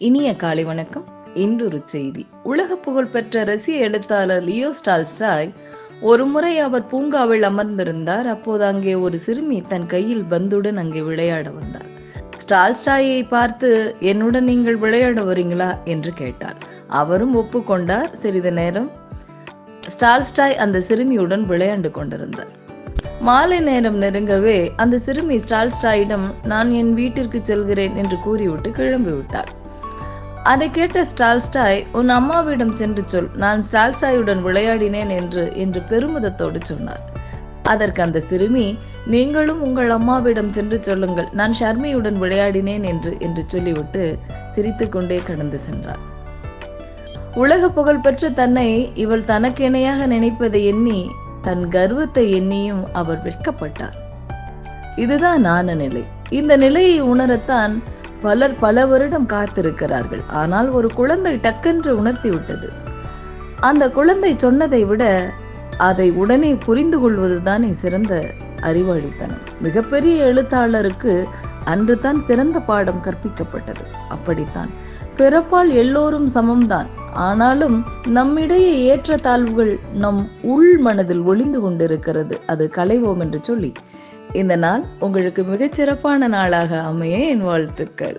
இனிய காலை வணக்கம். இன்றொரு செய்தி. உலக புகழ்பெற்ற ரஷ்ய எழுத்தாளர் லியோ டால்ஸ்டாய் ஒரு முறை அவர் பூங்காவில் அமர்ந்திருந்தார். அப்போது அங்கே ஒரு சிறுமி தன் கையில் பந்துடன் அங்கே விளையாட வந்தார். டால்ஸ்டாயை பார்த்து, என்னுடன் நீங்கள் விளையாட வரீங்களா என்று கேட்டார். அவரும் ஒப்புக்கொண்டார். சிறிது நேரம் டால்ஸ்டாய் அந்த சிறுமியுடன் விளையாண்டு கொண்டிருந்தார். மாலை நேரம் நெருங்கவே அந்த சிறுமி டால்ஸ்டாயிடம், நான் என் வீட்டிற்கு செல்கிறேன் என்று கூறிவிட்டு கிளம்பிவிட்டார். அதை கேட்ட டால்ஸ்டாய், உன் அம்மாவிடம் சென்று சொல், நான் டால்ஸ்டாயுடன் விளையாடினேன் என்று பெருமிதத்தோடு சொன்னார். அதற்கு அந்த சிறுமி, நீங்களும் உங்கள் அம்மாவிடம் சென்று சொல்லுங்கள், நான் ஷர்மியுடன் விளையாடினேன் என்று சொல்லிவிட்டு சிரித்துக்கொண்டே கடந்து சென்றார். உலக புகழ்பெற்ற தன்னை இவள் தனக்கு இணையாக நினைப்பதை எண்ணி, தன் கர்வத்தை எண்ணியும் அவர் வெட்கப்பட்டார். இதுதான் ஞான நிலை. இந்த நிலையை உணரத்தான் பலர் பல வருடம் காத்திருக்கிறார்கள். ஆனால் ஒரு குழந்தை டக்கென்று உணர்த்தி விட்டது. அந்த குழந்தை சொன்னதை விட அதை உடனே புரிந்து கொள்வதுதானே சிறந்த அறிவாளித்தனம். மிகப்பெரிய எழுத்தாளருக்கு அன்று தான் சிறந்த பாடம் கற்பிக்கப்பட்டது. அப்படித்தான் பிறப்பால் எல்லோரும் சமம்தான். ஆனாலும் நம்மிடையே ஏற்ற தாழ்வுகள் நம் உள் மனதில் ஒளிந்து கொண்டிருக்கிறது. அது களைவோம் என்று சொல்லி இந்த நாள் உங்களுக்கு மிகச்சிறப்பான நாளாக அமைய என் வாழ்த்துக்கள்.